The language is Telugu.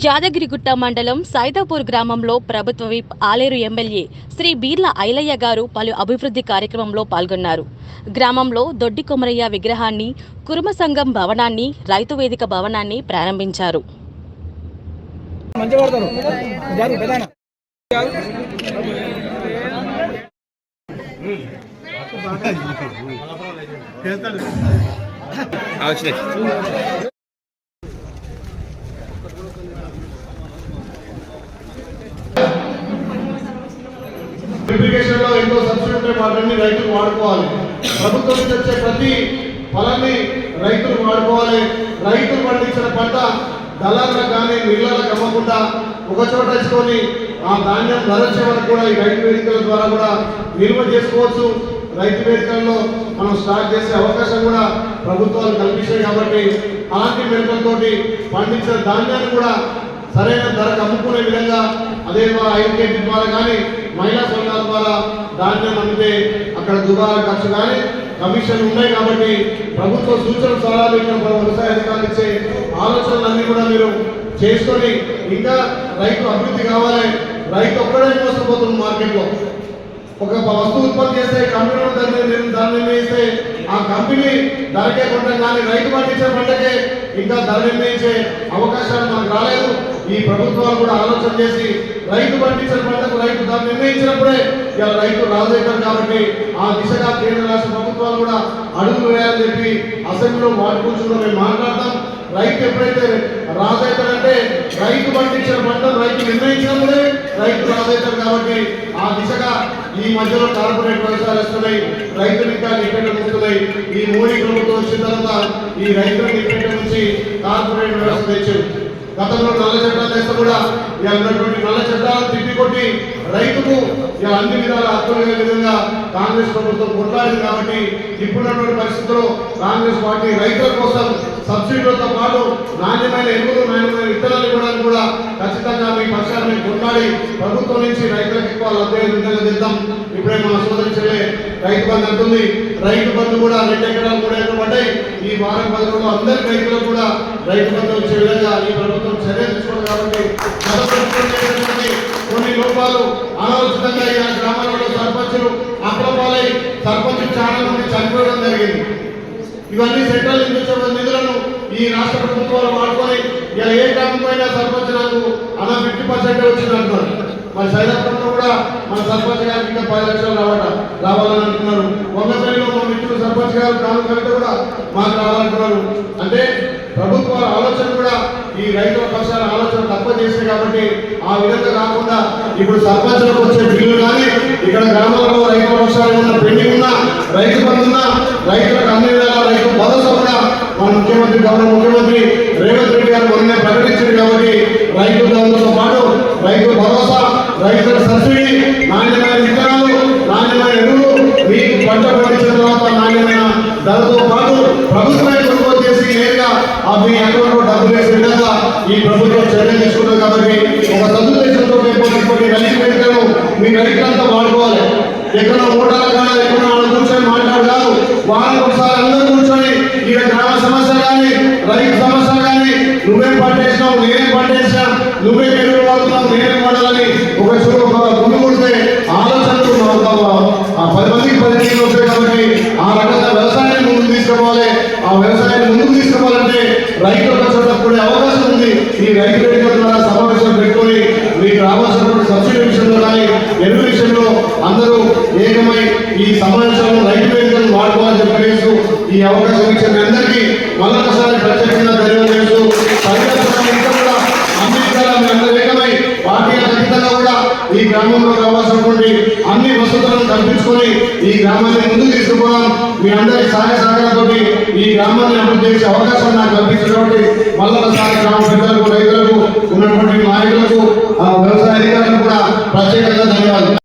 యాదగిరిగుట్ట మండలం సైదాపూర్ గ్రామంలో ప్రభుత్వ విప్ ఆలేరు ఎమ్మెల్యే శ్రీ బీర్ల ఐలయ్య గారు పలు అభివృద్ధి కార్యక్రమంలో పాల్గొన్నారు. గ్రామంలో దొడ్డి కొమరయ్య విగ్రహాన్ని, కురుమ సంఘం భవనాన్ని, రైతు వేదిక భవనాన్ని ప్రారంభించారు. ఇరిగేషన్ లో ఎంతో సబ్సిడీ ఉంటే వాటిని రైతులు వాడుకోవాలి. ప్రభుత్వం నుంచి వచ్చే ప్రతి ఫలాన్ని రైతులు వాడుకోవాలి. రైతులు పండించిన పంట దళాలకు కానీ మిల్లులకు అమ్మకుండా ఒక చోట వేసుకొని ఆ ధాన్యం ధర వచ్చే వరకు కూడా ఈ రైతు వేదికల ద్వారా కూడా నిల్వ చేసుకోవచ్చు. రైతు వేదికల్లో మనం స్టార్ట్ చేసే అవకాశం కూడా ప్రభుత్వాలు కల్పించాయి. కాబట్టి అలాంటి మెలకువలతోటి పండించిన ధాన్యాన్ని కూడా సరైన ధరకు అమ్ముకునే విధంగా అదే ఐకేపీ ద్వారా కానీ మహిళా సంఘాల ద్వారా ధాన్యం అమ్మితే అక్కడ దుబారా ఖర్చు కానీ కమిషన్లు ఉన్నాయి. కాబట్టి ప్రభుత్వ సూచన సలహాలు ఇక్కడ వ్యవసాయ అధికారులు ఇచ్చే ఆలోచనలన్నీ కూడా మీరు చేసుకొని ఇంకా రైతు అభివృద్ధి కావాలి. రైతు ఒక్కడే మోసపోతుంది. మార్కెట్లో ఒక వస్తువు ఉత్పత్తి చేస్తే కంపెనీలు ధర నిర్ణయిస్తే ఆ కంపెనీ ధరకే కొంటాం, కానీ రైతు పండించే పంటకే ఇంకా ధర నిర్ణయించే అవకాశాలు మనకు రాలేదు. ఈ ప్రభుత్వాలు కూడా ఆలోచన చేసి రైతు పండించిన పంటకు రైతు ధర నిర్ణయించినప్పుడే ఇలా రైతు రాజవుతారు. కాబట్టి ఆ దిశగా కేంద్ర రాష్ట్ర ప్రభుత్వాలు కూడా అడుగులు వేయాలని చెప్పి అసెంబ్లీలో కూర్చుని మేము మాట్లాడతాం. రైతు ఎప్పుడైతే రాజవుతారంటే రైతు పండించిన పంటను రైతు నిర్ణయించినప్పుడే రైతు రాజవుతారు. కాబట్టి ఆ దిశగా ఈ మధ్యలో కార్పొరేట్ వ్యవసాయాలు వస్తున్నాయి, రైతులు ఇంకా నిపెట్ట వస్తున్నాయి. ఈ మోడీ ప్రభుత్వం వచ్చిన తర్వాత ఈ రైతుల నిపెట్ట నుంచి కార్పొరేట్ వ్యవస్థ తెచ్చారు. గతంలో నల్ల చట్టాలు వేస్తే కూడా ఇలా ఉన్నటువంటి నల్ల చట్టాలను తిప్పికొట్టి రైతుకు ఇలా అన్ని విధాల హక్కులు విధంగా కాంగ్రెస్ ప్రభుత్వం కొట్లాడింది. కాబట్టి ఇప్పుడున్నటువంటి పరిస్థితుల్లో కాంగ్రెస్ పార్టీ రైతుల కోసం సబ్సిడీలతో పాటు నాణ్యమైన ఎరువులు, నాణ్యమైన విత్తనాలు ఇవ్వడానికి కూడా ఖచ్చితంగా మీ పక్షాన్ని కొట్లాడి ప్రభుత్వం నుంచి రైతులకు ఎక్కువ లబ్ధి విధంగా చేద్దాం. ఇప్పుడే మా సోదరి చెల్లె రైతు బంధు అంటుంది. రైతు బంధు కూడా 2 ఎకరాలు 3 ఎకరాలు పడ్డాయి. ఈ వారం 10 రోజుల్లో అందరి రైతులకు కూడా రైతు బంధు వచ్చే విధంగా ఈ ప్రభుత్వం చర్యలు తీసుకోవాలి. కాబట్టి కొన్ని లోపాలు అనాలోచితంగా ఈ గ్రామాలలో సర్పంచులు అప్రపాలై సర్పంచ్ చాలా మంది చనిపోవడం జరిగింది. ఇవన్నీ సెంట్రల్ నుంచి వచ్చే నిధులను ఈ రాష్ట్ర ప్రభుత్వాలు వాడుకొని ఇలా ఏ గ్రామం పైన సర్పంచ్ నాకు అలా 50% వచ్చింది అంటున్నారు. మరి సైదాపురంలో కూడా మన సర్పంచ్ గారికి ఇంకా 10 లక్షలు రావాలని అంటున్నారు. వంగపల్లిలో మా మిత్రులు సర్పంచ్ గారు గ్రామం కంటే కూడా మాకు రావాలంటున్నారు. అంటే ప్రభుత్వాల ఆలోచన కూడా ఈ రైతుల పక్షాల ఆలోచన తక్కువ చేసింది. కాబట్టి ఆ విధంగా కాకుండా ఇప్పుడు సర్పంచులకు వచ్చే బిల్లులు కానీ ఇక్కడ గ్రామాలలో రైతుల పక్షాలు ఉన్న పెండింగ్ ఉన్న రైతు బంధు ఉన్న రైతులకు అన్ని విధాలా రైతు భరోసా కూడా మన గౌరవ ముఖ్యమంత్రి రేవంత్ రెడ్డి గారు మొన్నే ప్రకటించారు. కాబట్టి రైతు బంధుతో పాటు రైతు భరోసా, రైతుల సబ్సిడీ, నాణ్యమైన విత్తనాలు, నాణ్యమైన ఎరువులు, మీకు పంట పండించిన తర్వాత నాణ్యమైన ధరతో పాటు ప్రభుత్వమే కొనుగోలు చేసి నేరుగా మీ అకౌంట్లో డబ్బులు వేసే విధంగా ఈ ప్రభుత్వం చర్యలు తీసుకుంటుంది. కాబట్టి ఒక సదుద్దేశంతో రైతు వేదికలను మీ రైతులంతా వాడుకోవాలి. ఎక్కడో ఓటాల కాదు, ఎక్కడో కూర్చొని మాట్లాడు కాదు, వారానికి ఒకసారి అందరూ కూర్చొని ఈ గ్రామ సమస్య కానీ రైతు సమస్య కానీ నువ్వేం పంటేసినావు, నేనేం పంటేసినా, నువ్వే ఎరువులు వాడుతున్నావు, నేనేం వాడాలని ఒక గుండు కొడితే ఆలోచనలు 10 మందికి 10 నీళ్ళు వస్తాయి. కాబట్టి ఆ రకంగా వ్యవసాయాన్ని ముందుకు తీసుకోవాలి. ఆ వ్యవసాయాన్ని ముందుకు తీసుకోవాలంటే రైతులకు వచ్చేటప్పుడు అవకాశం ఉంది. ఈ రైతు వేదికల ద్వారా సమావేశం పెట్టుకొని మీకు రావాల్సినటువంటి సబ్సిడీ విషయంలో కానీ ఎరువు విషయంలో అందరూ ఏకమై ఈ సమావేశంలో రైతు వేదికలను వాడుకోవాలని చెప్పేస్తూ ఈ అవకాశం ఇచ్చిన మీ అందరికీ మళ్ళొకసారి ప్రత్యేకంగా ధన్యవాదాలు చేస్తూ కూడా అన్ని అందరూ ఏకమై పార్టీల ఖచ్చితంగా కూడా ఈ గ్రామంలో కావాల్సినటువంటి అన్ని వసతులను కల్పించుకొని ఈ గ్రామాన్ని ముందుకు తీసుకుపోవడం మీ అందరి సహాయ సహకారంతో ఈ గ్రామాన్ని అభివృద్ధి చేసే అవకాశం నాకు కల్పించినటువంటి మళ్ళొకసారి గ్రామ పెద్దలకు, రైతులకు, ఉన్నటువంటి నాయకులకు, వ్యవసాయ అధికారులకు కూడా ప్రత్యేకంగా